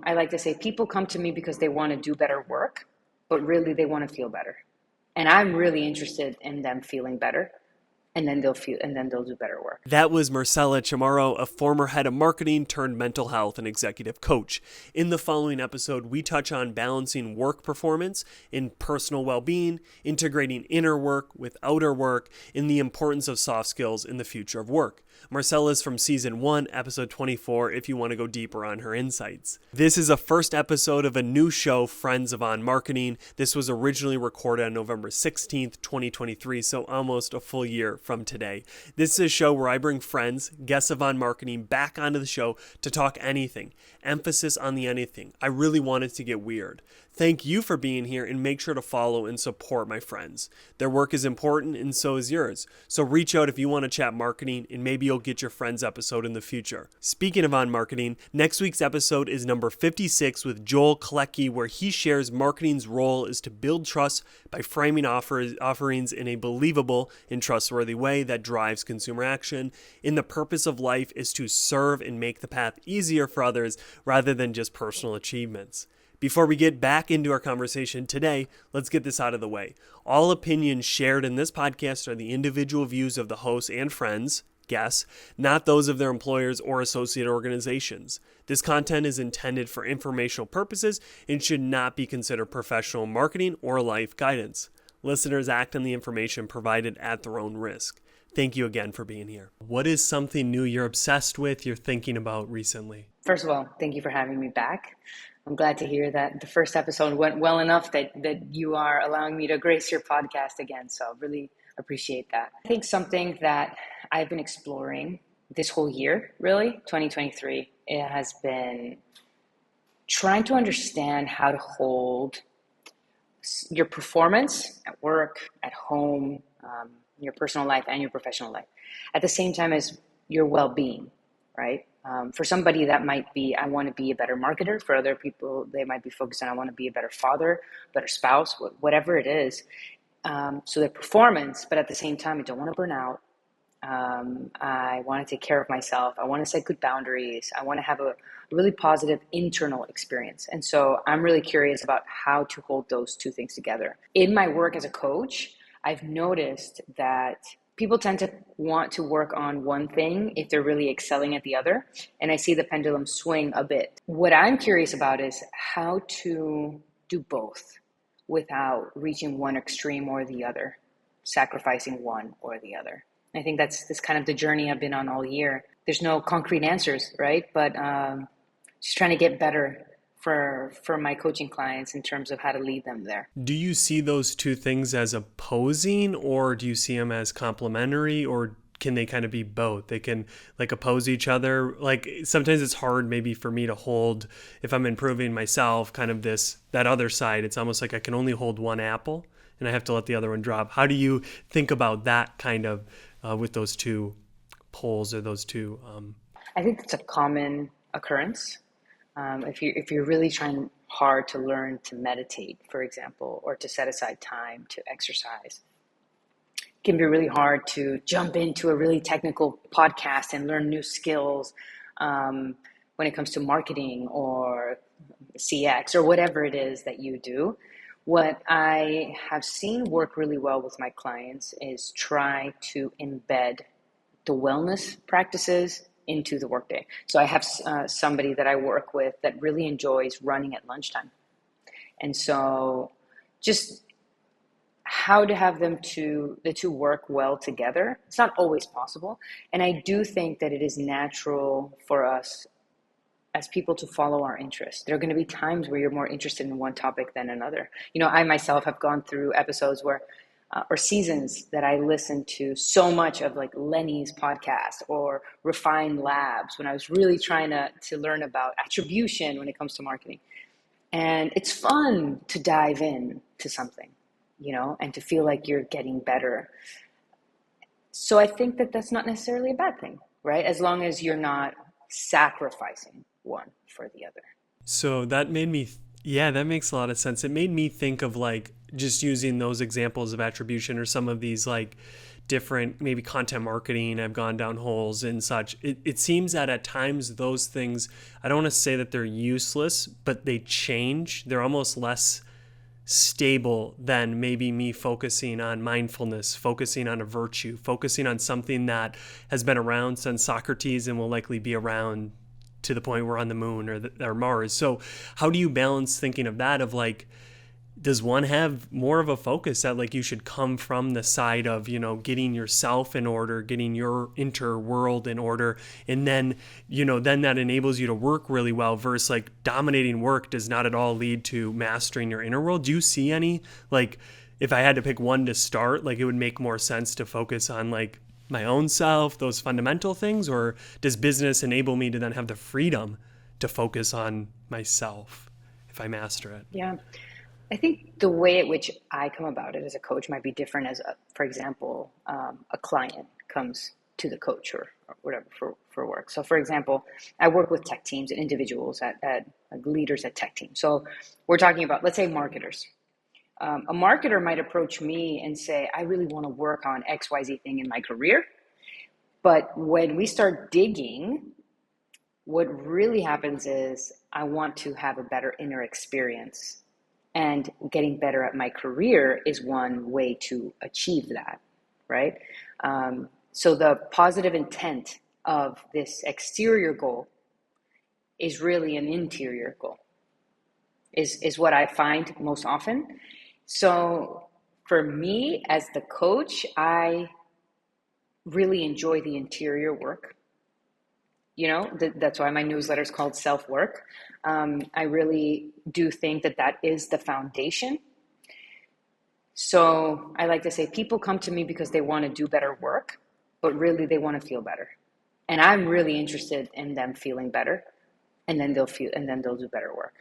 I like to say people come to me because they want to do better work, but really they want to feel better. And I'm really interested in them feeling better. And then they'll do better work. That was Marcella Chamorro, a former head of marketing turned mental health and executive coach. In the following episode, we touch on balancing work performance in personal well-being, integrating inner work with outer work, and the importance of soft skills in the future of work. Marcella is from season 1, episode 24, if you want to go deeper on her insights. This is a first episode of a new show, Friends of On Marketing. This was originally recorded on November 16th, 2023, so almost a full year from today. This is a show where I bring friends, guests of On Marketing, back onto the show to talk anything. Emphasis on the anything. I really wanted to get weird. Thank you for being here, and make sure to follow and support my friends. Their work is important, and so is yours. So reach out if you want to chat marketing, and maybe you'll get your friend's episode in the future. Speaking of On Marketing, next week's episode is number 56 with Joel Klecki, where he shares marketing's role is to build trust by framing offerings in a believable and trustworthy way that drives consumer action. And the purpose of life is to serve and make the path easier for others rather than just personal achievements. Before we get back into our conversation today, let's get this out of the way. All opinions shared in this podcast are the individual views of the hosts and friends, guests, not those of their employers or associate organizations. This content is intended for informational purposes and should not be considered professional marketing or life guidance. Listeners act on the information provided at their own risk. Thank you again for being here. What is something new you're obsessed with, you're thinking about recently? First of all, thank you for having me back. I'm glad to hear that the first episode went well enough that you are allowing me to grace your podcast again. So really appreciate that. I think something that I've been exploring this whole year, really, 2023, it has been trying to understand how to hold your performance at work, at home, your personal life and your professional life, at the same time as your well-being, right? For somebody that might be, I want to be a better marketer. For other people, they might be focused on, I want to be a better father, better spouse, whatever it is. So their performance, but at the same time, I don't want to burn out. I want to take care of myself. I want to set good boundaries. I want to have a really positive internal experience. And so I'm really curious about how to hold those two things together. In my work as a coach, I've noticed that people tend to want to work on one thing if they're really excelling at the other. And I see the pendulum swing a bit. What I'm curious about is how to do both without reaching one extreme or the other, sacrificing one or the other. I think that's kind of the journey I've been on all year. There's no concrete answers, right? But just trying to get better for my coaching clients in terms of how to lead them there. Do you see those two things as opposing, or do you see them as complementary, or can they kind of be both? They can like oppose each other. Like sometimes it's hard maybe for me to hold, if I'm improving myself, kind of that other side. It's almost like I can only hold one apple and I have to let the other one drop. How do you think about that kind of with those two poles or those two? I think it's a common occurrence. If you're really trying hard to learn to meditate, for example, or to set aside time to exercise, it can be really hard to jump into a really technical podcast and learn new skills when it comes to marketing or CX or whatever it is that you do. What I have seen work really well with my clients is try to embed the wellness practices into the workday. So I have somebody that I work with that really enjoys running at lunchtime. And so just how to have the two work well together. It's not always possible. And I do think that it is natural for us as people to follow our interests. There are going to be times where you're more interested in one topic than another. You know, I myself have gone through episodes where or seasons that I listened to so much of like Lenny's podcast or Refine Labs when I was really trying to learn about attribution when it comes to marketing. And it's fun to dive in to something, you know, and to feel like you're getting better. So I think that that's not necessarily a bad thing, right? As long as you're not sacrificing one for the other. So that made me, that makes a lot of sense. It made me think of like just using those examples of attribution or some of these like different maybe content marketing, I've gone down holes and such. It seems that at times those things, I don't want to say that they're useless, but they change. They're almost less stable than maybe me focusing on mindfulness, focusing on a virtue, focusing on something that has been around since Socrates and will likely be around to the point we're on the moon or Mars. So how do you balance thinking of that, of like, does one have more of a focus that like you should come from the side of, you know, getting yourself in order, getting your interworld in order, and then, you know, then that enables you to work really well, versus like dominating work does not at all lead to mastering your inner world? Do you see any, like, if I had to pick one to start, like it would make more sense to focus on like my own self, those fundamental things, or does business enable me to then have the freedom to focus on myself if I master it? Yeah. I think the way at which I come about it as a coach might be different as, for example, a client comes to the coach or whatever for work. So, for example, I work with tech teams and individuals at leaders at tech teams. So we're talking about, let's say, marketers. A marketer might approach me and say, I really want to work on XYZ thing in my career. But when we start digging, what really happens is I want to have a better inner experience. And getting better at my career is one way to achieve that, right? So the positive intent of this exterior goal is really an interior goal, is what I find most often. So for me as the coach, I really enjoy the interior work. You know, that's why my newsletter is called Self-Work. I really do think that is the foundation. So I like to say people come to me because they want to do better work, but really they want to feel better. And I'm really interested in them feeling better, and then they'll do better work.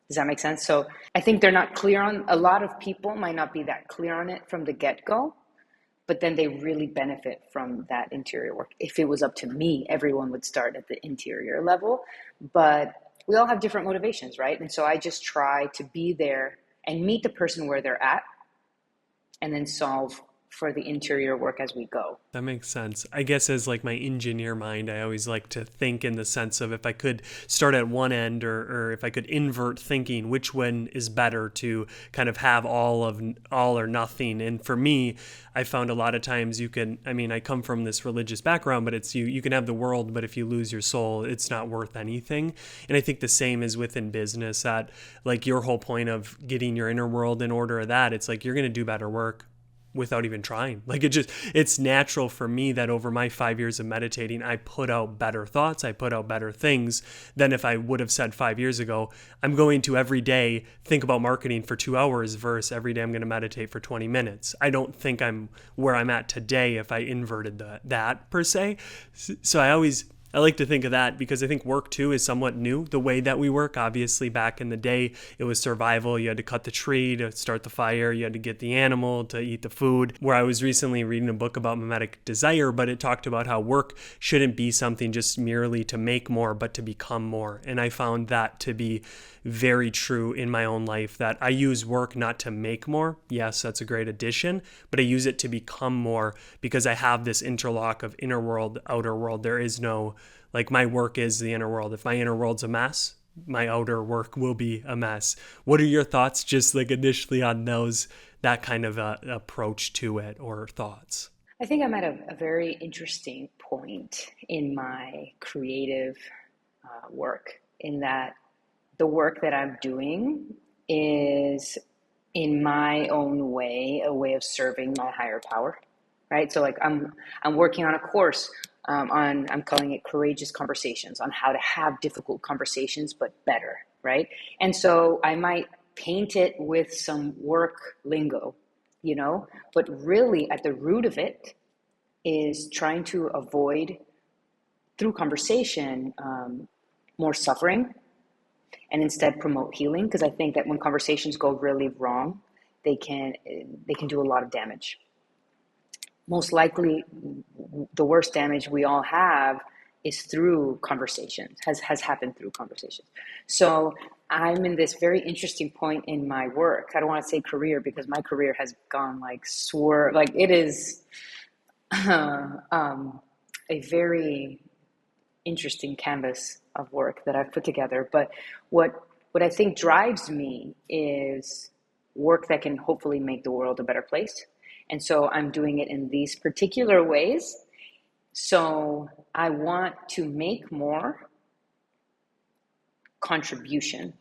Does that make sense? So I think they're not clear on, a lot of people might not be that clear on it from the get-go, but then they really benefit from that interior work. If it was up to me, everyone would start at the interior level, but we all have different motivations, right? And so I just try to be there and meet the person where they're at, and then solve for the interior work as we go. That makes sense. I guess as like my engineer mind, I always like to think in the sense of, if I could start at one end, or if I could invert thinking, which one is better to kind of have all or nothing. And for me, I found a lot of times I come from this religious background, but it's you can have the world, but if you lose your soul, it's not worth anything. And I think the same is within business, that like your whole point of getting your inner world in order, that it's like you're going to do better work without even trying. Like it's natural for me that over my 5 years of meditating, I put out better thoughts, I put out better things than if I would have said 5 years ago, I'm going to every day think about marketing for 2 hours versus every day I'm going to meditate for 20 minutes. I don't think I'm where I'm at today if I inverted that per se. So I like to think of that, because I think work too is somewhat new. The way that we work, obviously back in the day, it was survival. You had to cut the tree to start the fire. You had to get the animal to eat the food. Where I was recently reading a book about mimetic desire, but it talked about how work shouldn't be something just merely to make more, but to become more. And I found that to be very true in my own life, that I use work not to make more. Yes, that's a great addition, but I use it to become more, because I have this interlock of inner world, outer world. There is no, like, my work is the inner world. If my inner world's a mess, my outer work will be a mess. What are your thoughts just like initially on that kind of approach to it, or thoughts? I think I'm at a very interesting point in my creative work, in that the work that I'm doing is, in my own way, a way of serving my higher power, right? So like I'm working on a course I'm calling it Courageous Conversations, on how to have difficult conversations, but better, right? And so I might paint it with some work lingo, but really at the root of it is trying to avoid, through conversation, more suffering, and instead promote healing. Because I think that when conversations go really wrong, they can do a lot of damage. Most likely, the worst damage we all have is through conversations, has happened through conversations. So I'm in this very interesting point in my work. I don't want to say career because my career has gone like like it is a very interesting canvas of work that I've put together. But what what I think drives me is work that can hopefully make the world a better place. And so I'm doing it in these particular ways. So I want to make more contribution,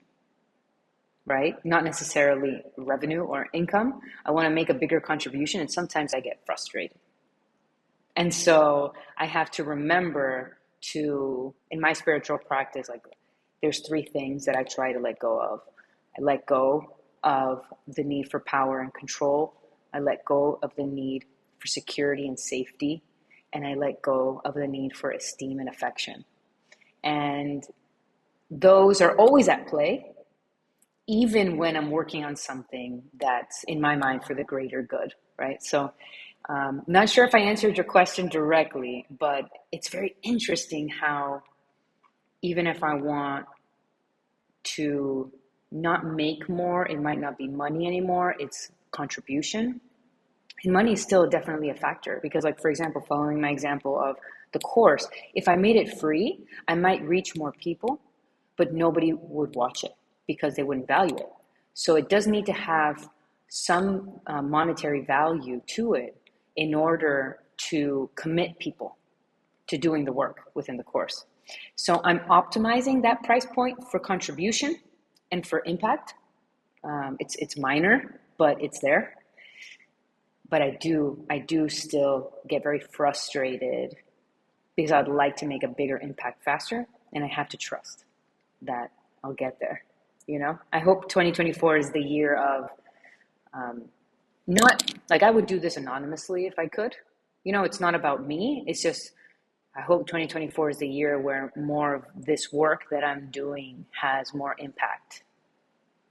right? Not necessarily revenue or income. I want to make a bigger contribution, and sometimes I get frustrated. And so I have to remember to, in my spiritual practice, like there's three things that I try to let go of. I let go of the need for power and control. I let go of the need for security and safety. And I let go of the need for esteem and affection. And those are always at play, even when I'm working on something that's in my mind for the greater good, right? So not sure if I answered your question directly, but it's very interesting how even if I want to not make more, it might not be money anymore, it's contribution. And money is still definitely a factor because, like, for example, following my example of the course, if I made it free, I might reach more people, but nobody would watch it because they wouldn't value it. So it does need to have some monetary value to it in order to commit people to doing the work within the course. So I'm optimizing that price point for contribution and for impact. It's minor, but it's there. But I do still get very frustrated because I'd like to make a bigger impact faster, and I have to trust that I'll get there. You know, I hope 2024 is the year of not like I would do this anonymously if I could. You know, it's not about me. It's just I hope 2024 is the year where more of this work that I'm doing has more impact.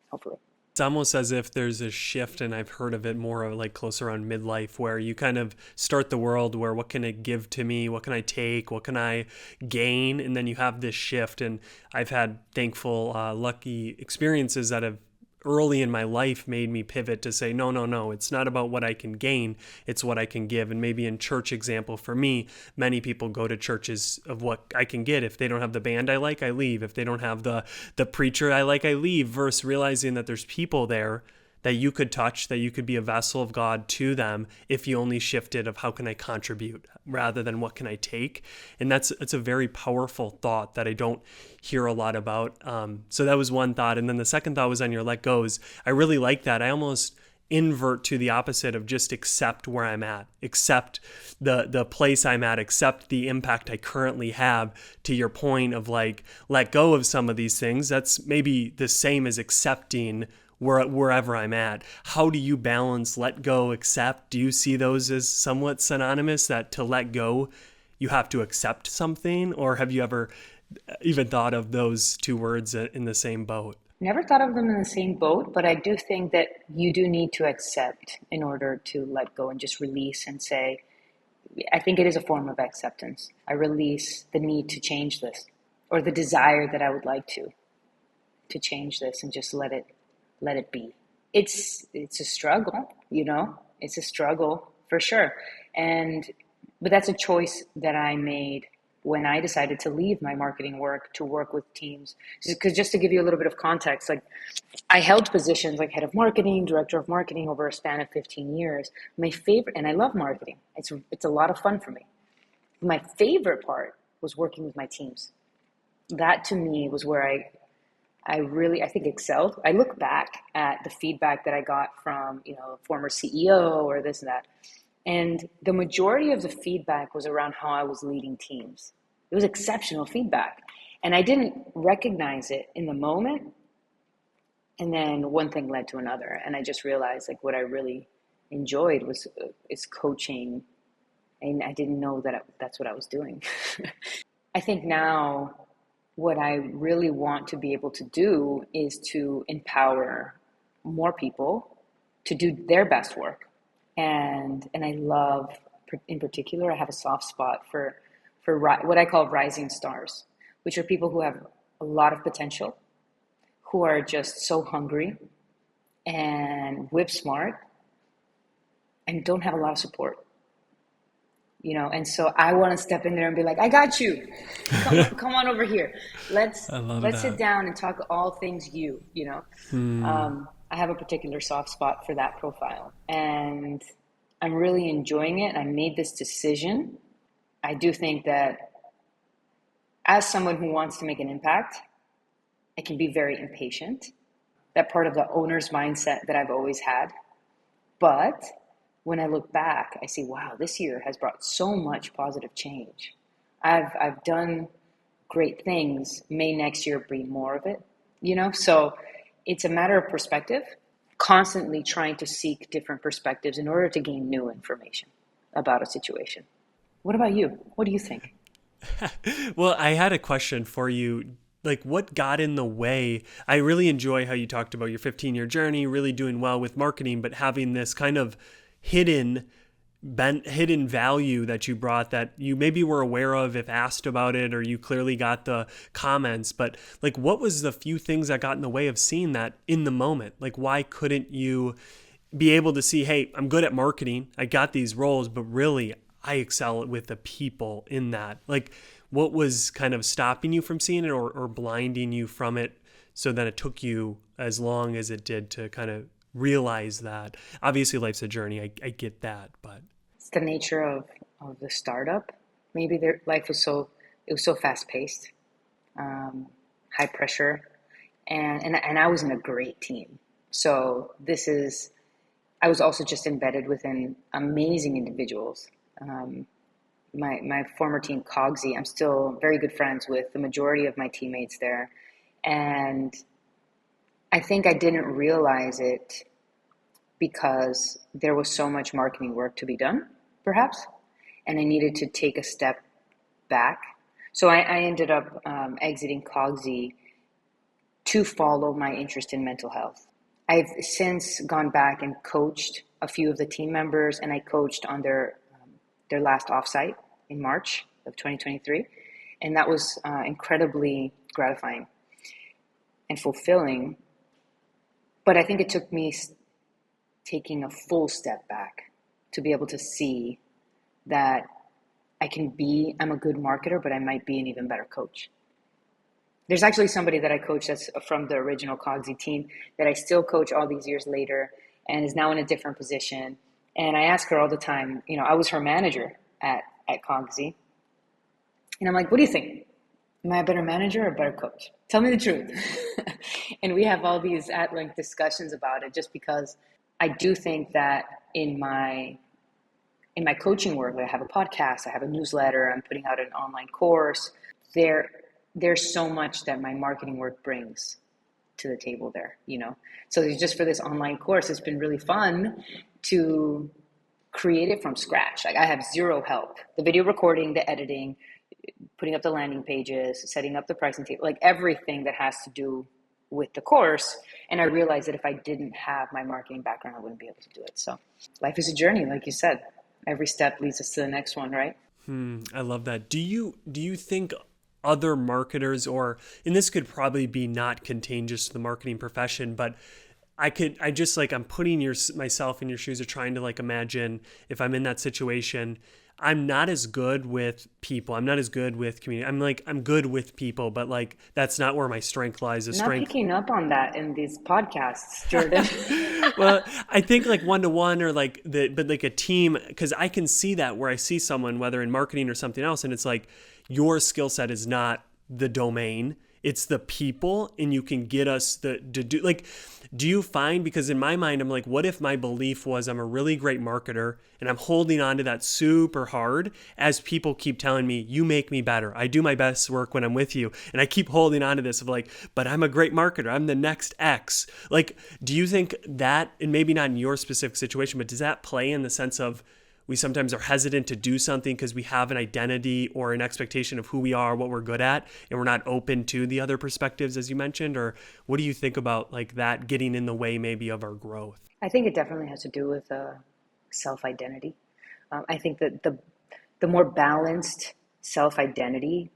Hopefully. It's almost as if there's a shift, and I've heard of it more like close around midlife, where you kind of start the world where what can it give to me? What can I take? What can I gain? And then you have this shift. And I've had thankful, lucky experiences that have early in my life made me pivot to say, no, no, no, it's not about what I can gain, it's what I can give. And maybe in church example for me, many people go to churches of what I can get. If they don't have the band I like, I leave. If they don't have the preacher I like, I leave, versus realizing that there's people there that you could touch, that you could be a vessel of God to them if you only shifted of how can I contribute rather than what can I take. And it's a very powerful thought that I don't hear a lot about. So that was one thought. And then the second thought was on your let goes. I really like that. I almost invert to the opposite of just accept where I'm at, accept the place I'm at, accept the impact I currently have, to your point of like, let go of some of these things. That's maybe the same as accepting wherever I'm at. How do you balance let go, accept? Do you see those as somewhat synonymous, that to let go, you have to accept something? Or have you ever even thought of those two words in the same boat? Never thought of them in the same boat, but I do think that you do need to accept in order to let go and just release and say, I think it is a form of acceptance. I release the need to change this or the desire that I would like to change this and just let it be. It's a struggle, you know, it's a struggle for sure. But that's a choice that I made when I decided to leave my marketing work to work with teams. Because just to give you a little bit of context, like I held positions like head of marketing, director of marketing over a span of 15 years. My favorite, and I love marketing. It's a lot of fun for me. My favorite part was working with my teams. That to me was where I really, I think, excelled. I look back at the feedback that I got from, former CEO or this and that. And the majority of the feedback was around how I was leading teams. It was exceptional feedback. And I didn't recognize it in the moment. And then one thing led to another. And I just realized like what I really enjoyed is coaching. And I didn't know that that's what I was doing. I think now what I really want to be able to do is to empower more people to do their best work. And I love, in particular, I have a soft spot for what I call rising stars, which are people who have a lot of potential, who are just so hungry and whip smart and don't have a lot of support, and so I want to step in there and be like, I got you. Come on over here. Let's I love let's sit that. down and talk all things I have a particular soft spot for that profile, and I'm really enjoying it. I made this decision. I do think that as someone who wants to make an impact, I can be very impatient. That part of the owner's mindset that I've always had. But when I look back, I see, wow, this year has brought so much positive change. I've done great things. May next year bring more of it, So it's a matter of perspective, constantly trying to seek different perspectives in order to gain new information about a situation. What about you? What do you think? Well, I had a question for you. Like, what got in the way? I really enjoy how you talked about your 15-year journey, really doing well with marketing, but having this kind of hidden hidden value that you brought that you maybe were aware of if asked about it, or you clearly got the comments. But like, what was the few things that got in the way of seeing that in the moment? Like, why couldn't you be able to see, hey, I'm good at marketing, I got these roles, but really I excel with the people in that? Like, what was kind of stopping you from seeing it, or blinding you from it, so that it took you as long as it did to kind of realize that? Obviously life's a journey, I get that, but It's the nature of the startup. Maybe their life was so fast paced, high pressure, and I was in a great team. So I was also just embedded within amazing individuals. Um, my former team, Cogsy, I'm still very good friends with the majority of my teammates there. And I think I didn't realize it because there was so much marketing work to be done, perhaps, and I needed to take a step back. So I ended up exiting Cogsy to follow my interest in mental health. I've since gone back and coached a few of the team members, and I coached on their last offsite in March of 2023, and that was incredibly gratifying and fulfilling. But I think it took me taking a full step back to be able to see that I'm a good marketer, but I might be an even better coach. There's actually somebody that I coach that's from the original Cogsy team that I still coach all these years later and is now in a different position. And I ask her all the time, I was her manager at Cogsy. And I'm like, what do you think? Am I a better manager or a better coach? Tell me the truth. And we have all these at-length discussions about it, just because I do think that in my coaching work, I have a podcast, I have a newsletter, I'm putting out an online course. There's so much that my marketing work brings to the table there. So just for this online course, it's been really fun to create it from scratch. Like, I have zero help. The video recording, the editing, putting up the landing pages, setting up the pricing table, like everything that has to do with the course. And I realized that if I didn't have my marketing background, I wouldn't be able to do it. So life is a journey, like you said. Every step leads us to the next one, right? I love that. Do you think other marketers, and this could probably be not contagious to the marketing profession, but I'm putting myself in your shoes of trying to like imagine if I'm in that situation. I'm not as good with people. I'm not as good with community. I'm good with people, but like, that's not where my strength lies. The I'm not strength. picking up on that in these podcasts, Jordan. Well, I think like one to one, or but like a team, because I can see that where I see someone, whether in marketing or something else, and it's like, your skill set is not the domain, it's the people, and you can get us to do, like, do you find, because in my mind, I'm like, what if my belief was I'm a really great marketer and I'm holding on to that super hard, as people keep telling me, you make me better, I do my best work when I'm with you, and I keep holding on to this of like, but I'm a great marketer, I'm the next X. Like, do you think that, and maybe not in your specific situation, but does that play in the sense of, we sometimes are hesitant to do something because we have an identity or an expectation of who we are, what we're good at, and we're not open to the other perspectives, as you mentioned? Or what do you think about like that getting in the way maybe of our growth? I think it definitely has to do with self-identity. I think that the more balanced self-identity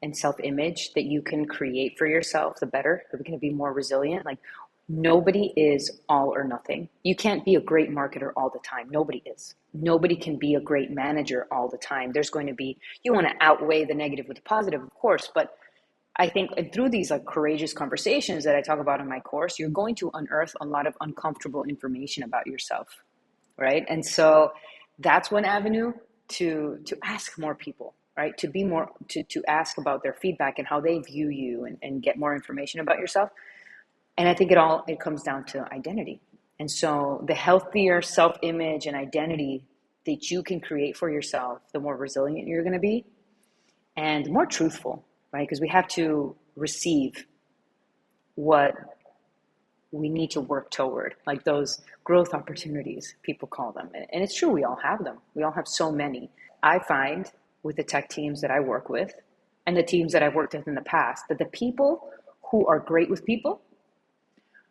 and self-image that you can create for yourself, the better. You're going to be more resilient. Like, nobody is all or nothing. You can't be a great marketer all the time. Nobody is. Nobody can be a great manager all the time. There's going to be, you want to outweigh the negative with the positive, of course, but I think through these like courageous conversations that I talk about in my course, you're going to unearth a lot of uncomfortable information about yourself, right? And so that's one avenue to ask more people, right? To be more to ask about their feedback and how they view you, and get more information about yourself. And I think it comes down to identity. And so the healthier self-image and identity that you can create for yourself, the more resilient you're going to be and more truthful, right? Because we have to receive what we need to work toward, like those growth opportunities, people call them. And it's true, we all have them. We all have so many. I find with the tech teams that I work with and the teams that I've worked with in the past, that the people who are great with people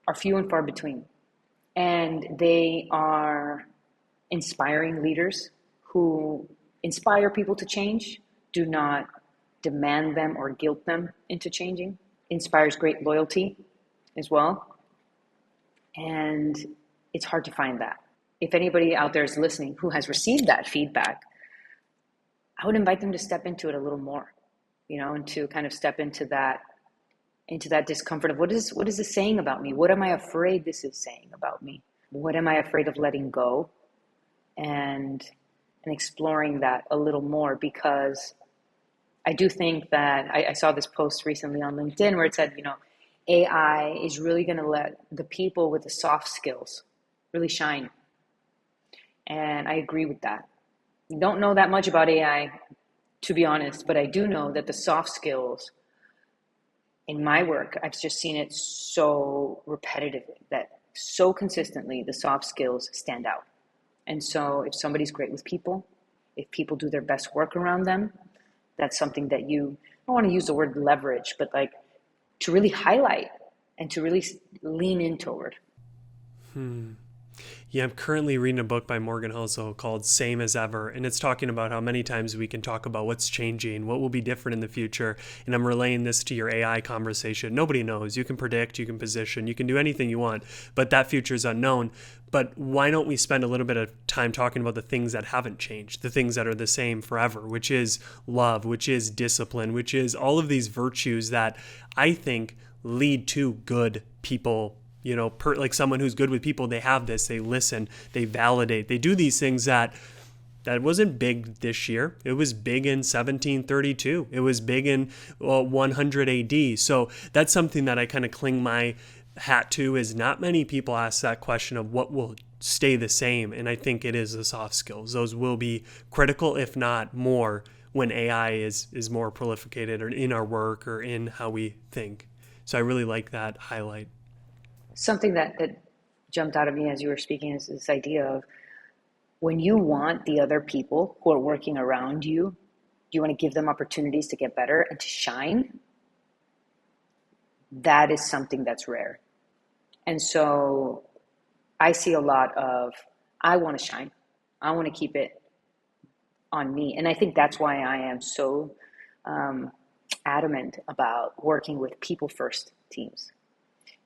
are few and far between. And they are inspiring leaders who inspire people to change, do not demand them or guilt them into changing, inspires great loyalty as well. And it's hard to find that. If anybody out there is listening who has received that feedback, I would invite them to step into it a little more, and to kind of step into that discomfort of what is this saying about me? What am I afraid this is saying about me? What am I afraid of letting go? And exploring that a little more, because I do think that I saw this post recently on LinkedIn where it said, AI is really going to let the people with the soft skills really shine. And I agree with that. I don't know that much about AI, to be honest, but I do know that the soft skills in my work, I've just seen it so repetitively, that so consistently the soft skills stand out. And so if somebody's great with people, if people do their best work around them, that's something that I don't want to use the word leverage, but like to really highlight and to really lean in toward. Yeah, I'm currently reading a book by Morgan Housel called Same as Ever, and it's talking about how many times we can talk about what's changing, what will be different in the future, and I'm relaying this to your AI conversation. Nobody knows. You can predict, you can position, you can do anything you want, but that future is unknown. But why don't we spend a little bit of time talking about the things that haven't changed, the things that are the same forever, which is love, which is discipline, which is all of these virtues that I think lead to good people. Like someone who's good with people, they have this, they listen, they validate, they do these things that wasn't big this year. It was big in 1732. It was big in 100 AD. So that's something that I kind of cling my hat to, is not many people ask that question of what will stay the same. And I think it is the soft skills. Those will be critical, if not more, when AI is more prolificated or in our work or in how we think. So I really like that highlight. Something that jumped out at me as you were speaking is this idea of, when you want the other people who are working around you, you want to give them opportunities to get better and to shine. That is something that's rare. And so I see a lot of, I want to shine. I want to keep it on me. And I think that's why I am so adamant about working with people first teams,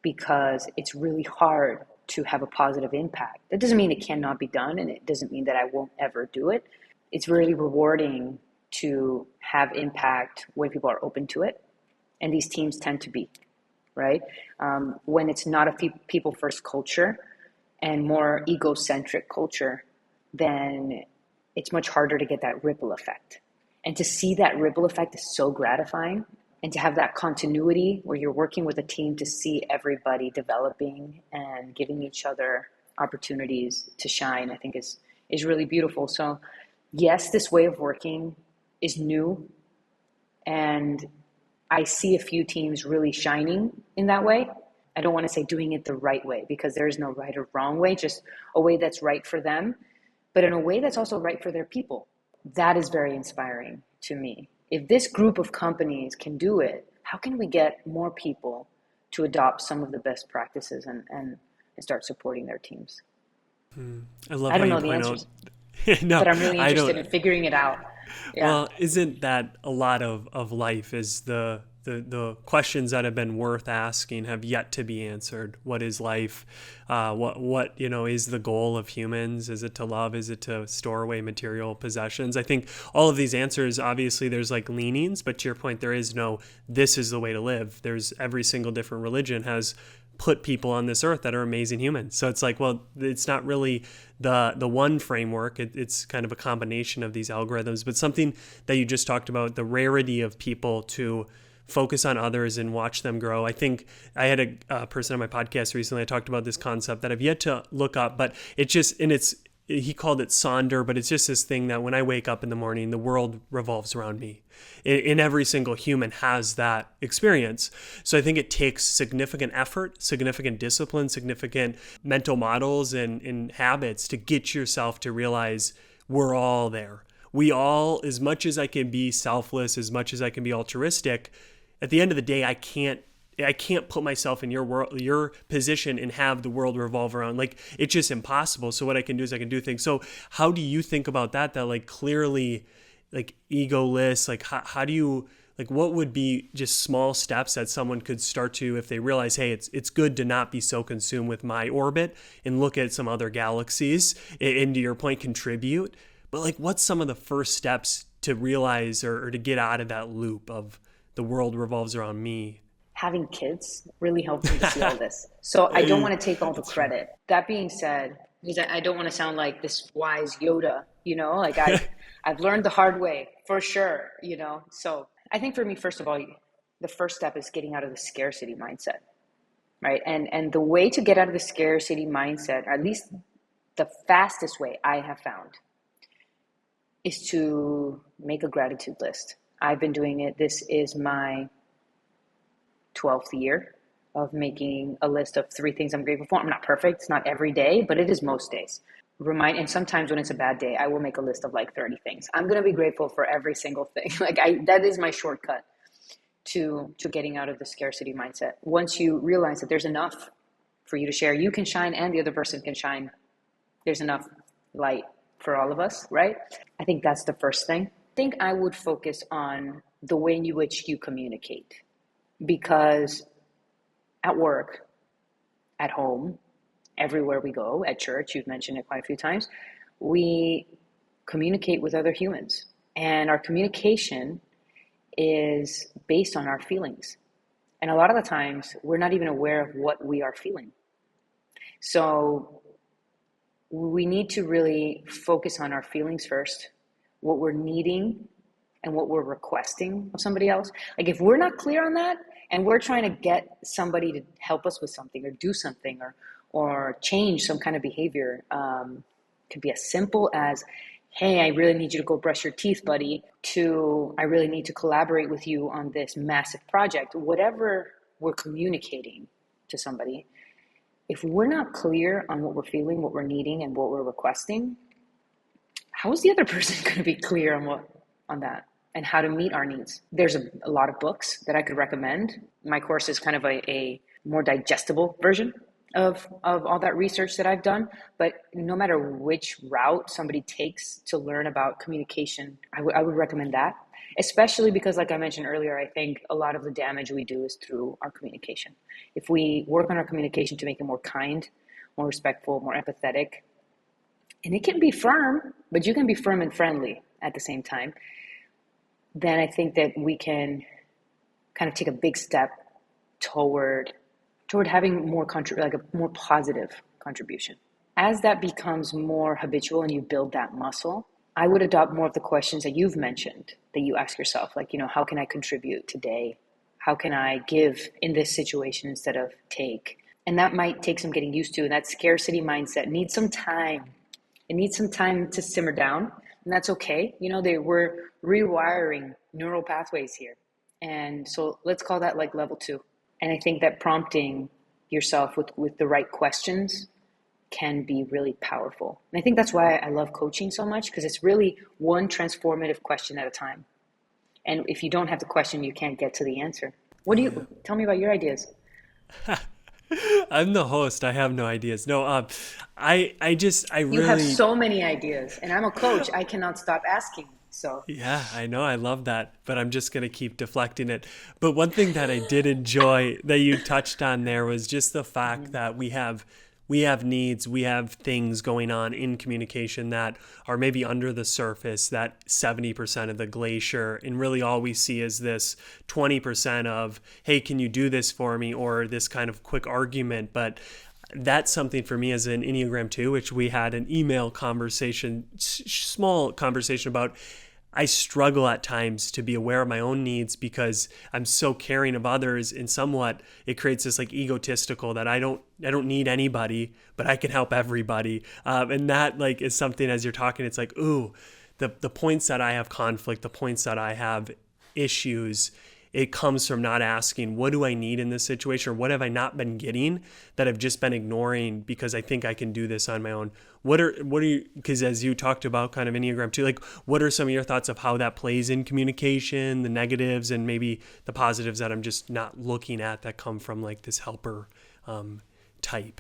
because it's really hard to have a positive impact. That doesn't mean it cannot be done, and it doesn't mean that I won't ever do it. It's really rewarding to have impact when people are open to it, and these teams tend to be, right? When it's not a people first culture and more egocentric culture, then it's much harder to get that ripple effect. And to see that ripple effect is so gratifying. And to have that continuity where you're working with a team to see everybody developing and giving each other opportunities to shine, I think is really beautiful. So yes, this way of working is new. And I see a few teams really shining in that way. I don't want to say doing it the right way, because there is no right or wrong way, just a way that's right for them, but in a way that's also right for their people. That is very inspiring to me. If this group of companies can do it, how can we get more people to adopt some of the best practices and start supporting their teams? I love I how don't you know the point answers. out. No, but I'm really I interested in don't. figuring it out. Yeah. Well, isn't that a lot of life is the questions that have been worth asking have yet to be answered. What is life? What is the goal of humans? Is it to love? Is it to store away material possessions? I think all of these answers, obviously there's like leanings, but to your point, there is no, this is the way to live. There's every single different religion has put people on this earth that are amazing humans. So it's like, well, it's not really the one framework. It's kind of a combination of these algorithms. But something that you just talked about, the rarity of people to focus on others and watch them grow. I think I had a person on my podcast recently. I talked about this concept that I've yet to look up, but it just, and it's, he called it Sonder, but it's just this thing that when I wake up in the morning, the world revolves around me. In every single human has that experience. So I think it takes significant effort, significant discipline, significant mental models and habits to get yourself to realize we're all there. We all, as much as I can be selfless, as much as I can be altruistic, at the end of the day, I can't put myself in your world, your position, and have the world revolve around. Like, it's just impossible. So what I can do is I can do things. So how do you think about that? That like clearly, like egoless. Like how do you, like what would be just small steps that someone could start to, if they realize, hey, it's good to not be so consumed with my orbit and look at some other galaxies, and to your point, contribute. But like, what's some of the first steps to realize or to get out of that loop of the world revolves around me? Having kids really helped me to see all this. So I don't want to take all the That's true. credit. That being said, because I don't want to sound like this wise Yoda, like I've learned the hard way for sure. So I think for me, first of all, the first step is getting out of the scarcity mindset, right? And the way to get out of the scarcity mindset, or at least the fastest way I have found, is to make a gratitude list. I've been doing it. This is my 12th year of making a list of 3 things I'm grateful for. I'm not perfect. It's not every day, but it is most days. And sometimes when it's a bad day, I will make a list of like 30 things. I'm going to be grateful for every single thing. That is my shortcut to getting out of the scarcity mindset. Once you realize that there's enough for you to share, you can shine and the other person can shine. There's enough light for all of us, right? I think that's the first thing. I think I would focus on the way in which you communicate. Because at work, at home, everywhere we go, at church, you've mentioned it quite a few times, we communicate with other humans. And our communication is based on our feelings. And a lot of the times, we're not even aware of what we are feeling. So we need to really focus on our feelings first, what we're needing and what we're requesting of somebody else. Like if we're not clear on that and we're trying to get somebody to help us with something or do something or change some kind of behavior, could be as simple as, hey, I really need you to go brush your teeth, buddy, to I really need to collaborate with you on this massive project. Whatever we're communicating to somebody, if we're not clear on what we're feeling, what we're needing, and what we're requesting, how is the other person going to be clear on that and how to meet our needs? There's a lot of books that I could recommend. My course is kind of a more digestible version of all that research that I've done. But no matter which route somebody takes to learn about communication, I would recommend that, especially because, like I mentioned earlier, I think a lot of the damage we do is through our communication. If we work on our communication to make it more kind, more respectful, more empathetic, and it can be firm, but you can be firm and friendly at the same time, then I think that we can kind of take a big step toward having more like a more positive contribution. As that becomes more habitual and you build that muscle, I would adopt more of the questions that you've mentioned that you ask yourself, like, how can I contribute today? How can I give in this situation instead of take? And that might take some getting used to. And that scarcity mindset needs some time. It needs some time to simmer down, and that's okay. We're rewiring neural pathways here. And so let's call that like level 2. And I think that prompting yourself with the right questions can be really powerful. And I think that's why I love coaching so much, because it's really one transformative question at a time. And if you don't have the question, you can't get to the answer. Tell me about your ideas. I'm the host. I have no ideas. No, I You have really, so many ideas, and I'm a coach. I cannot stop asking. So, yeah, I know. I love that, but I'm just going to keep deflecting it. But one thing that I did enjoy that you touched on there was just the fact mhm. that we have needs, we have things going on in communication that are maybe under the surface, that 70% of the glacier, and really all we see is this 20% of, hey, can you do this for me, or this kind of quick argument. But that's something for me as an Enneagram 2, which we had an email conversation, small conversation about. I struggle at times to be aware of my own needs because I'm so caring of others, and somewhat it creates this like egotistical that I don't need anybody, but I can help everybody. And that like is something as you're talking, it's like, ooh, the points that I have conflict, the points that I have issues, it comes from not asking, what do I need in this situation, or what have I not been getting that I've just been ignoring because I think I can do this on my own. What are you, because as you talked about kind of Enneagram 2, like what are some of your thoughts of how that plays in communication, the negatives and maybe the positives that I'm just not looking at that come from like this helper type?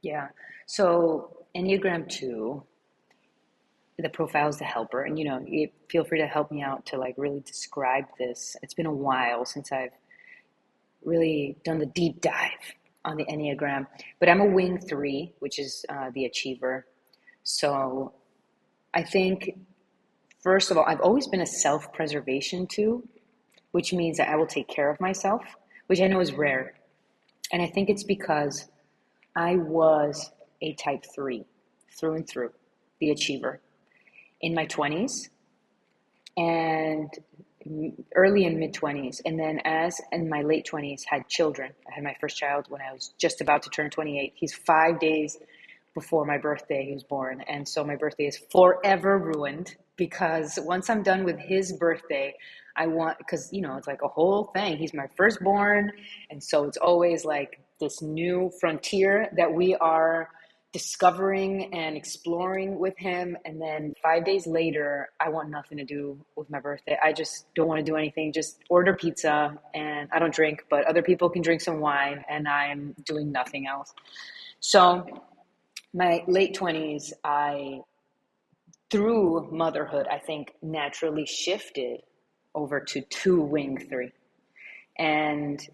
Yeah. So Enneagram 2, the profile is the helper. And, you feel free to help me out to like really describe this. It's been a while since I've really done the deep dive on the Enneagram, but I'm a wing 3, which is the achiever. So I think, first of all, I've always been a self preservation 2, which means that I will take care of myself, which I know is rare. And I think it's because I was a type 3 through and through, the achiever, in my 20s and early and mid 20s. And then, as in my late 20s, had children. I had my first child when I was just about to turn 28. He's 5 days before my birthday, he was born. And so my birthday is forever ruined because once I'm done with his birthday, I want, because, it's like a whole thing. He's my firstborn. And so it's always like this new frontier that we are discovering and exploring with him. And then 5 days later, I want nothing to do with my birthday. I just don't want to do anything, just order pizza. And I don't drink, but other people can drink some wine, and I'm doing nothing else. So my late 20s, through motherhood, I think naturally shifted over to 2 wing 3. And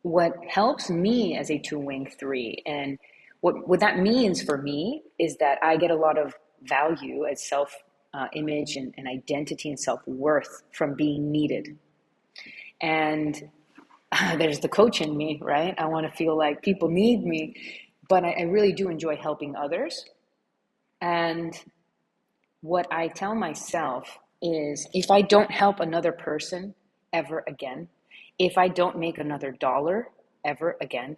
what helps me as a 2 wing 3, and what that means for me, is that I get a lot of value as self image and identity and self worth from being needed. And there's the coach in me, right? I want to feel like people need me, but I really do enjoy helping others. And what I tell myself is, if I don't help another person ever again, if I don't make another dollar ever again,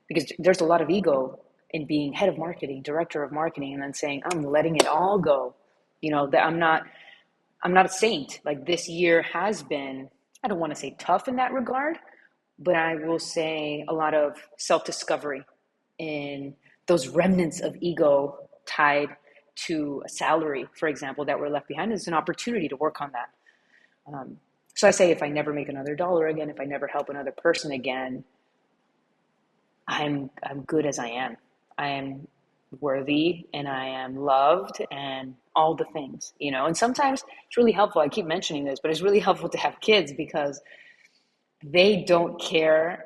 because there's a lot of ego in being head of marketing, director of marketing, and then saying, I'm letting it all go. That I'm not a saint. Like, this year has been, I don't want to say tough in that regard, but I will say a lot of self-discovery in those remnants of ego tied to a salary, for example, that were left behind. Is an opportunity to work on that. So I say, if I never make another dollar again, if I never help another person again, I'm good as I am. I am worthy, and I am loved, and all the things. And sometimes it's really helpful. I keep mentioning this, but it's really helpful to have kids, because they don't care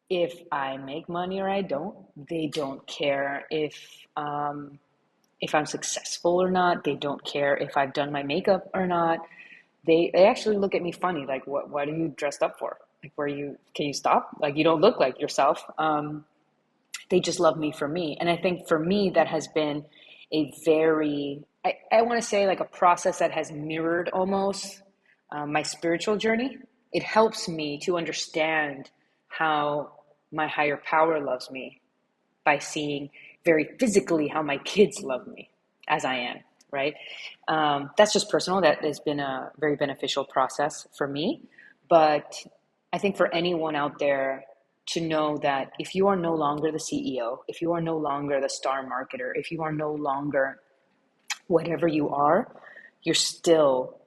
if I make money or I don't. They don't care if I'm successful or not. They don't care if I've done my makeup or not. They actually look at me funny, like, what are you dressed up for? Like, can you stop? Like, you don't look like yourself. They just love me for me. And I think for me, that has been a very, I want to say, like, a process that has mirrored almost my spiritual journey. It helps me to understand how my higher power loves me by seeing very physically how my kids love me as I am, right? That's just personal. That has been a very beneficial process for me. But I think for anyone out there, to know that if you are no longer the CEO, if you are no longer the star marketer, if you are no longer whatever you are, you're still,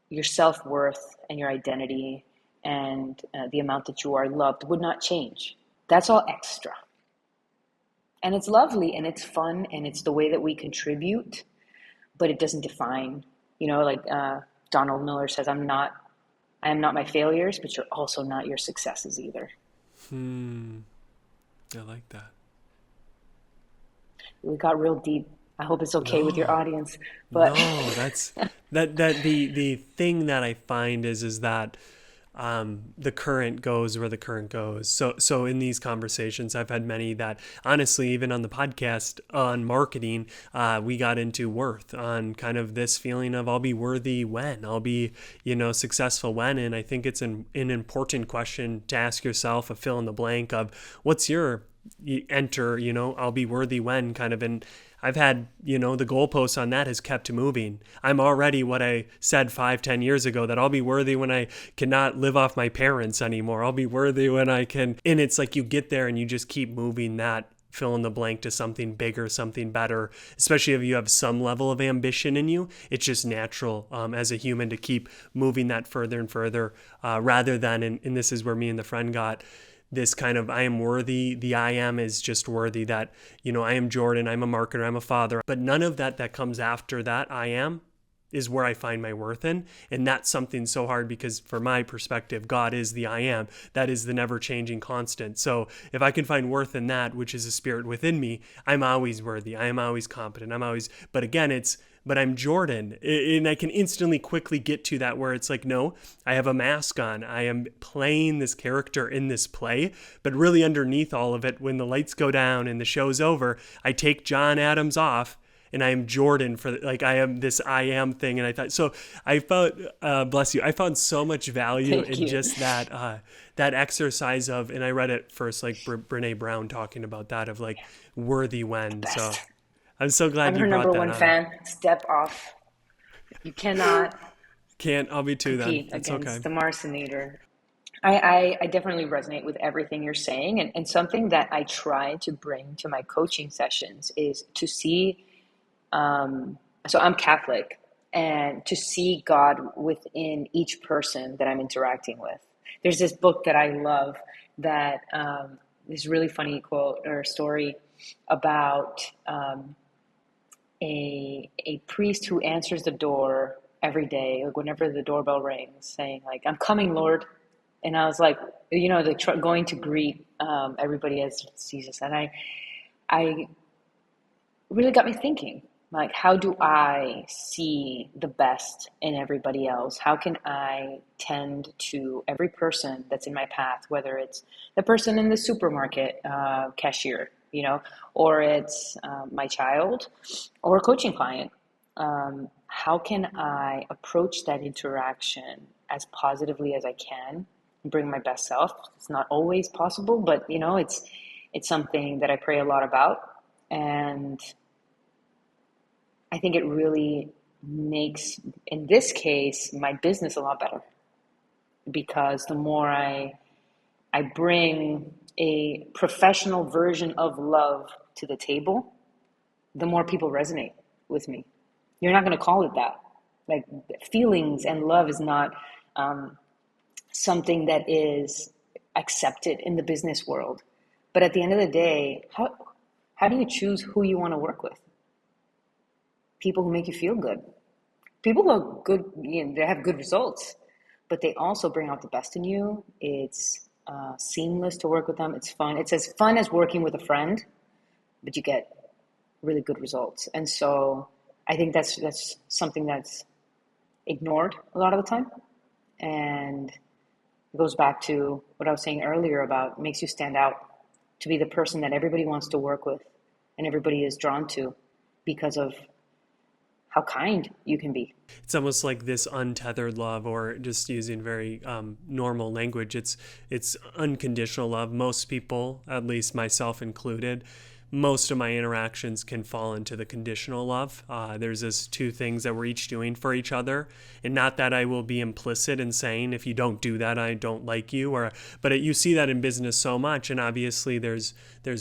your self-worth and your identity and the amount that you are loved would not change. That's all extra. And it's lovely and it's fun and it's the way that we contribute, but it doesn't define, like Donald Miller says, I am not my failures, but you're also not your successes either. I like that. We got real deep. I hope it's okay with your No, audience, but no, that's the thing that I find is that the current goes where the current goes. So in these conversations, I've had many that honestly, even on the podcast on marketing, we got into worth, on kind of this feeling of I'll be worthy when, I'll be, successful when. And I think it's an important question to ask yourself, a fill in the blank of what's your enter, I'll be worthy when kind of. And I've had, the goalpost on that has kept moving. I'm already what I said 5-10 years ago, that I'll be worthy when I cannot live off my parents anymore. I'll be worthy when I can. And it's like you get there and you just keep moving that fill in the blank to something bigger, something better, especially if you have some level of ambition in you. It's just natural as a human to keep moving that further and further rather than, and this is where me and the friend got this kind of I am worthy. The I am is just worthy, that, I am Jordan, I'm a marketer, I'm a father, but none of that comes after that I am is where I find my worth in. And that's something so hard because from my perspective, God is the I am. That is the never changing constant. So if I can find worth in that, which is a spirit within me, I'm always worthy. I am always competent. But again, but I'm Jordan. And I can instantly quickly get to that where it's like, no, I have a mask on. I am playing this character in this play, but really underneath all of it, when the lights go down and the show's over, I take John Adams off and I am Jordan I am this I am thing. And I found, bless you, I found so much value in just that exercise of, and I read it first, like Brene Brown talking about that of like worthy when. So I'm so glad you brought that up. I'm her number one fan. Step off. You cannot I'll be too then. compete It's against okay. the Marcinator. I definitely resonate with everything you're saying. And something that I try to bring to my coaching sessions is to see, so I'm Catholic, and to see God within each person that I'm interacting with. There's this book that I love that is really funny quote or story about a priest who answers the door every day, like whenever the doorbell rings, saying like, "I'm coming, Lord." And I was like, going to greet everybody as Jesus. And I really got me thinking, like, how do I see the best in everybody else? How can I tend to every person that's in my path, whether it's the person in the supermarket cashier, or it's my child or a coaching client? How can I approach that interaction as positively as I can and bring my best self? It's not always possible, but it's something that I pray a lot about. And I think it really makes, in this case, my business a lot better, because the more I bring a professional version of love to the table, the more people resonate with me. You're not going to call it that. Like, feelings and love is not something that is accepted in the business world. But at the end of the day, how do you choose who you want to work with? People who make you feel good. People who are good, they have good results, but they also bring out the best in you. It's seamless to work with them. It's fun. It's as fun as working with a friend, but you get really good results. And so I think that's something that's ignored a lot of the time. And it goes back to what I was saying earlier about makes you stand out to be the person that everybody wants to work with and everybody is drawn to because of how kind you can be. It's almost like this untethered love, or just using very normal language. It's unconditional love. Most people, at least myself included, most of my interactions can fall into the conditional love. There's this two things that we're each doing for each other, and not that I will be implicit in saying if you don't do that, I don't like you. But you see that in business so much, and obviously there's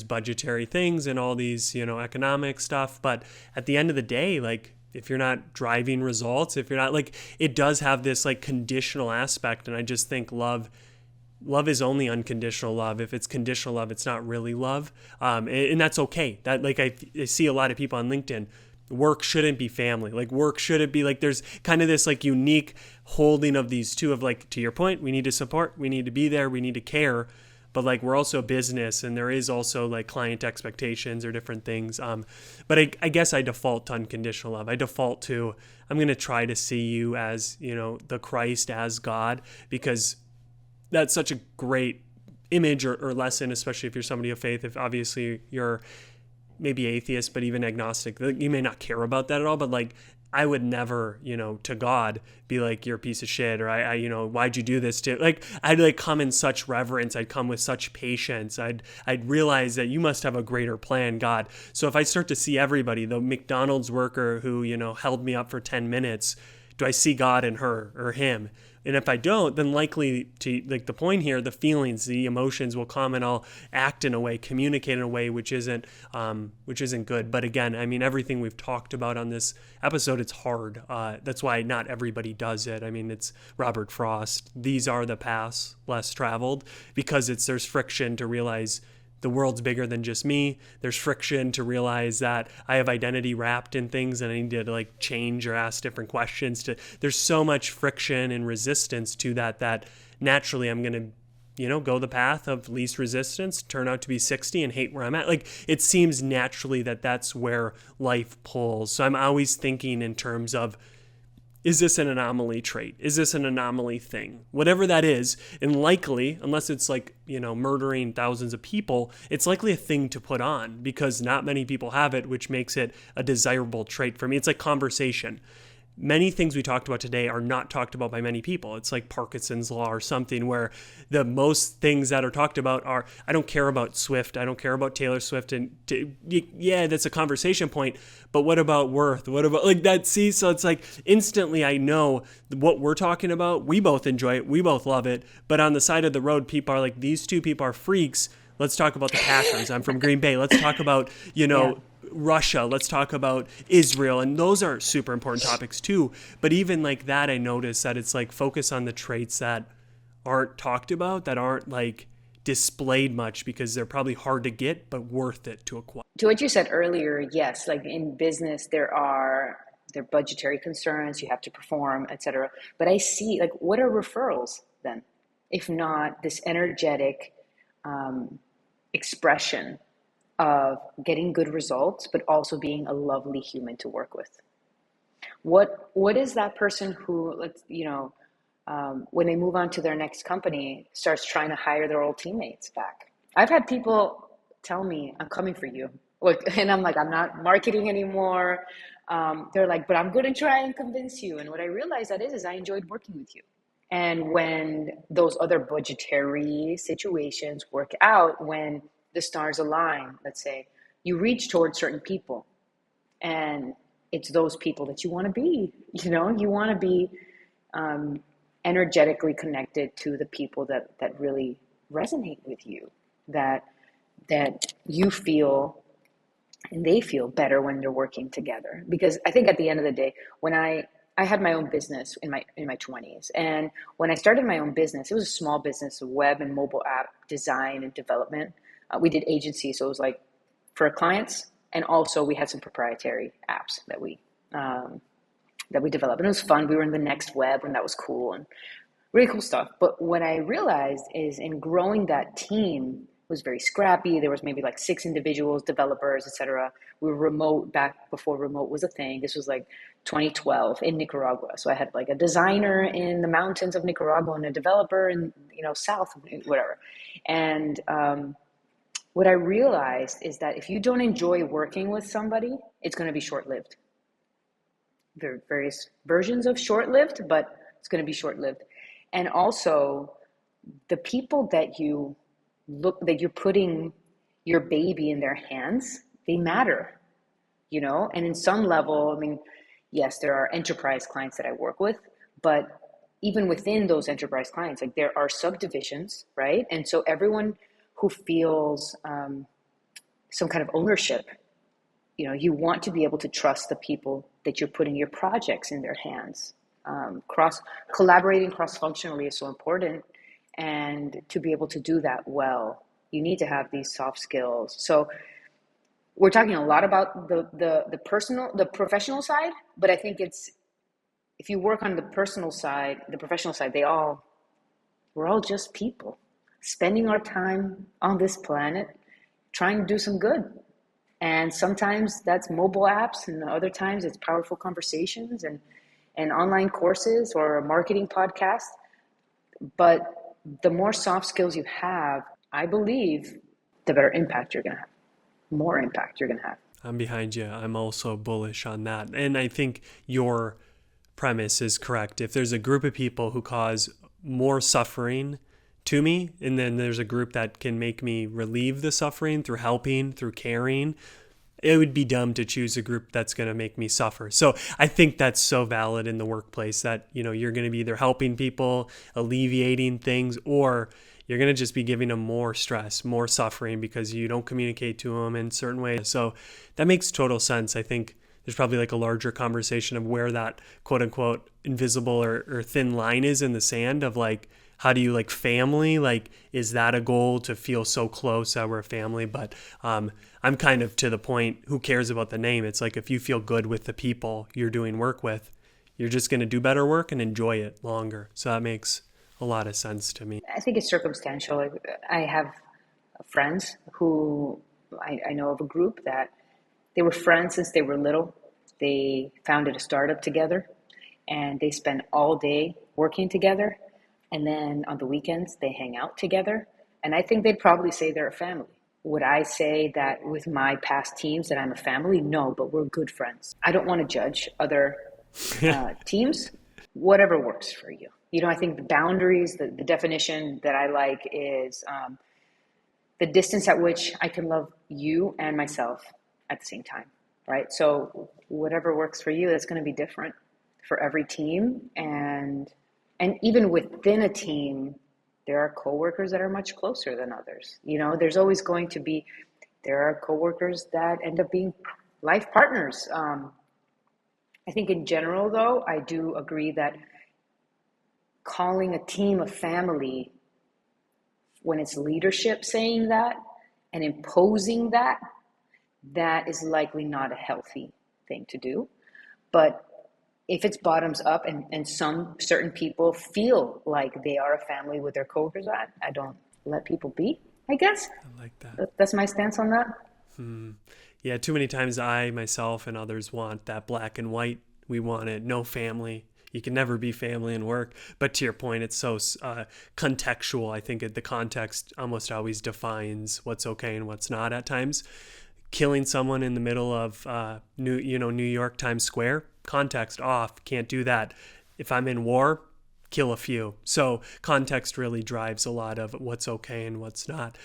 budgetary things and all these economic stuff. But at the end of the day, like, if you're not driving results, if you're not, like, it does have this like conditional aspect. And I just think love love is only unconditional love. If it's conditional love, it's not really love. And that's okay. That, like, I see a lot of people on LinkedIn, work shouldn't be family. Like, work shouldn't be, like, there's kind of this like unique holding of these two of, like, to your point, we need to support, we need to be there, we need to care. But like, we're also a business, and there is also like client expectations or different things. But I guess I default to unconditional love. I default to, I'm going to try to see you as, the Christ, as God, because that's such a great image or lesson, especially if you're somebody of faith. If obviously you're maybe atheist, but even agnostic, you may not care about that at all. But like, I would never, to God be like, you're a piece of shit, or I why'd you do this to, like, I'd like come in such reverence. I'd come with such patience. I'd realize that you must have a greater plan, God. So if I start to see everybody, the McDonald's worker who, held me up for 10 minutes, do I see God in her or him? And if I don't, then likely, to like the point here, the feelings, the emotions will come, and I'll act in a way, communicate in a way which isn't good. But again, I mean, everything we've talked about on this episode, it's hard. That's why not everybody does it. I mean, it's Robert Frost. These are the paths less traveled, because there's friction to realize the world's bigger than just me. There's friction to realize that I have identity wrapped in things and I need to like change or ask different questions. There's so much friction and resistance to that naturally I'm going to, go the path of least resistance, turn out to be 60 and hate where I'm at. Like, it seems naturally that that's where life pulls. So I'm always thinking in terms of, is this an anomaly trait? Is this an anomaly thing? Whatever that is, and likely, unless it's like, murdering thousands of people, it's likely a thing to put on, because not many people have it, which makes it a desirable trait for me. It's like conversation. Many things we talked about today are not talked about by many people. It's like Parkinson's law or something, where the most things that are talked about are, I don't care about Swift, I don't care about Taylor Swift, and yeah, that's a conversation point, but what about worth? What about like that? See, so it's like instantly I know what we're talking about. We both enjoy it, we both love it, but on the side of the road, people are like, these two people are freaks. Let's talk about the Packers. I'm from Green Bay. Let's talk about, yeah, Russia. Let's talk about Israel. And those are super important topics too. But even like that, I notice that it's like focus on the traits that aren't talked about, that aren't like displayed much, because they're probably hard to get, but worth it to acquire. To what you said earlier, yes, like in business, there are budgetary concerns, you have to perform, etc. But I see, like, what are referrals then? If not this energetic expression of getting good results, but also being a lovely human to work with. What is that person who, when they move on to their next company, starts trying to hire their old teammates back? I've had people tell me, I'm coming for you. Look, and I'm like, I'm not marketing anymore. They're like, but I'm going to try and convince you. And what I realized that is I enjoyed working with you. And when those other budgetary situations work out, when the stars align, let's say, you reach towards certain people, and it's those people that you want to be. You want to be energetically connected to the people that really resonate with you, that you feel and they feel better when they're working together. Because I think at the end of the day, when I had my own business in my 20s, and when I started my own business, it was a small business, a web and mobile app design and development. We did agency, so it was like for clients, and also we had some proprietary apps that we developed, and it was fun. We were in the next web, and that was cool and really cool stuff. But what I realized is in growing that team was very scrappy. There was maybe like 6 individuals, developers, etc. We were remote back before remote was a thing. This was like 2012 in Nicaragua. So I had like a designer in the mountains of Nicaragua and a developer in south, whatever. And what I realized is that if you don't enjoy working with somebody, it's going to be short-lived. There are various versions of short-lived, but it's going to be short-lived. And also, the people that you're putting your baby in their hands, they matter, And in some level, I mean, yes, there are enterprise clients that I work with, but even within those enterprise clients, like there are subdivisions, right? And so everyone who feels some kind of ownership, you want to be able to trust the people that you're putting your projects in their hands. Collaborating cross-functionally is so important. And to be able to do that well, you need to have these soft skills. So we're talking a lot about the professional side, but I think it's, if you work on the personal side, the professional side, we're all just people spending our time on this planet trying to do some good. And sometimes that's mobile apps, and other times it's powerful conversations and online courses or a marketing podcast. But the more soft skills you have, I believe, the better impact you're going to have, more impact you're going to have. I'm behind you. I'm also bullish on that. And I think your premise is correct. If there's a group of people who cause more suffering to me, and then there's a group that can make me relieve the suffering through helping, through caring, it would be dumb to choose a group that's going to make me suffer. So I think that's so valid in the workplace that, you're going to be either helping people, alleviating things, or you're going to just be giving them more stress, more suffering because you don't communicate to them in certain ways. So that makes total sense. I think there's probably like a larger conversation of where that quote unquote invisible or thin line is in the sand of like, how do you like family? Like, is that a goal to feel so close that we're a family? But I'm kind of to the point, who cares about the name? It's like, if you feel good with the people you're doing work with, you're just going to do better work and enjoy it longer. So that makes a lot of sense to me. I think it's circumstantial. I have friends who I know of a group that they were friends since they were little. They founded a startup together and they spend all day working together. And then on the weekends, they hang out together. And I think they'd probably say they're a family. Would I say that with my past teams that I'm a family? No, but we're good friends. I don't want to judge other teams. Whatever works for you. I think the boundaries, the definition that I like is the distance at which I can love you and myself at the same time, right? So whatever works for you, that's going to be different for every team. And even within a team, there are coworkers that are much closer than others. There's always going to be, there are coworkers that end up being life partners. I think in general, though, I do agree that calling a team a family, when it's leadership saying that and imposing that is likely not a healthy thing to do. But if it's bottoms up and some certain people feel like they are a family with their coworkers, I don't let people be, I guess. I like that. That's my stance on that. Yeah, too many times I, myself, and others want that black and white. We want it, no family. You can never be family and work. But to your point, it's so contextual. I think the context almost always defines what's okay and what's not at times. Killing someone in the middle of New York Times Square, context off, can't do that. If I'm in war, kill a few. So context really drives a lot of what's okay and what's not.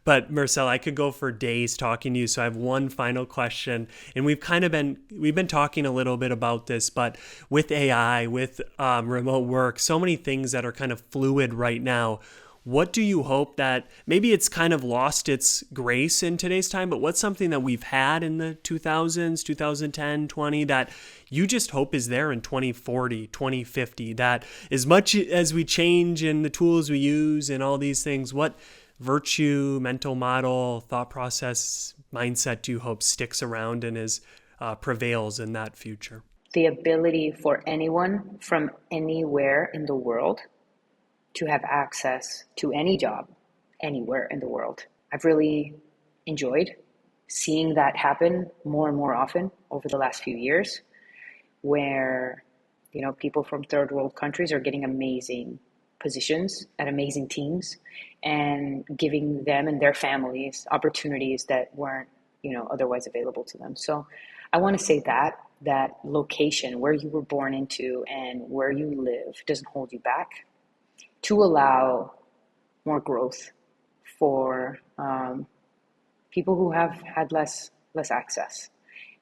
But Marcella, I could go for days talking to you. So I have one final question, and we've been talking a little bit about this, but with AI, with remote work, so many things that are kind of fluid right now. What do you hope that maybe it's kind of lost its grace in today's time, but what's something that we've had in the 2000s, 2010, 20 that you just hope is there in 2040, 2050, that as much as we change in the tools we use and all these things, what virtue, mental model, thought process, mindset do you hope sticks around and prevails in that future? The ability for anyone from anywhere in the world to have access to any job anywhere in the world. I've really enjoyed seeing that happen more and more often over the last few years, where people from third world countries are getting amazing positions at amazing teams and giving them and their families opportunities that weren't otherwise available to them. So I want to say that location, where you were born into and where you live, doesn't hold you back, to allow more growth for people who have had less access.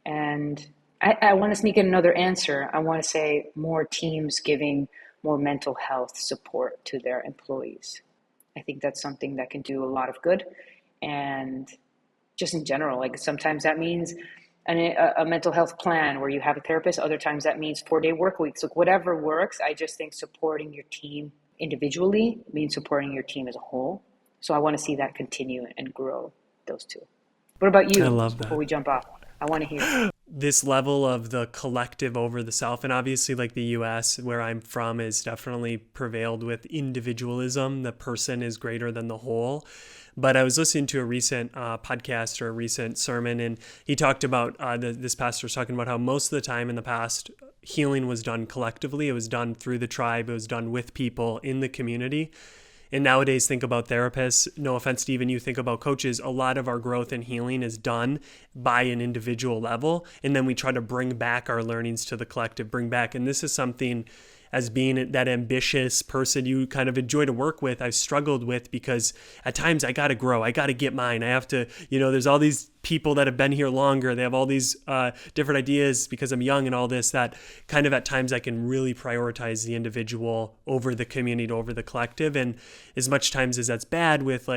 And I want to sneak in another answer. I want to say more teams giving more mental health support to their employees. I think that's something that can do a lot of good. And just in general, like sometimes that means a mental health plan where you have a therapist. Other times that means 4-day work weeks. Like whatever works, I just think supporting your team individually means supporting your team as a whole. So I want to see that continue and grow, those two. What about I you? love Just before that. we jump off, I want to hear. This level of the collective over the self, and obviously like the US where I'm from is definitely prevailed with individualism. The person is greater than the whole. But I was listening to a recent podcast or a recent sermon, and he talked about this pastor was talking about how most of the time in the past, healing was done collectively. It was done through the tribe. It was done with people in the community. And nowadays, think about therapists. No offense to even you, think about coaches. A lot of our growth and healing is done by an individual level. And then we try to bring back our learnings to the collective, bring back. And this is something, as being that ambitious person you kind of enjoy to work with, I've struggled with, because at times I got to grow. I got to get mine. I have to, there's all these people that have been here longer. They have all these different ideas because I'm young and all this, that kind of at times I can really prioritize the individual over the community, over the collective. And as much times as that's bad with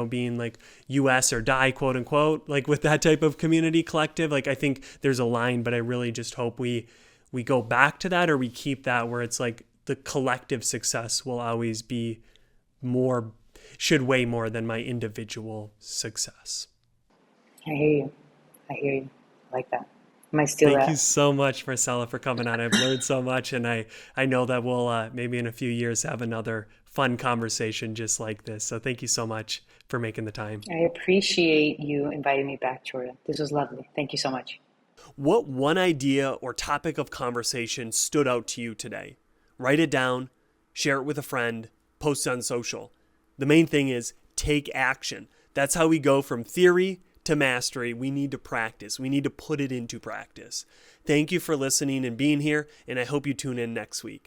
being like US or die, quote unquote, like with that type of community collective, like I think there's a line, but I really just hope we go back to that, or we keep that where it's like the collective success will always be should weigh more than my individual success. I hear you. I hear you. I like that. I might steal Thank that. you so much, Marcella, for coming on. I've learned so much, and I know that we'll maybe in a few years have another fun conversation just like this. So thank you so much for making the time. I appreciate you inviting me back, Jordan. This was lovely. Thank you so much. What one idea or topic of conversation stood out to you today? Write it down, share it with a friend, post it on social. The main thing is take action. That's how we go from theory to mastery. We need to practice. We need to put it into practice. Thank you for listening and being here, and I hope you tune in next week.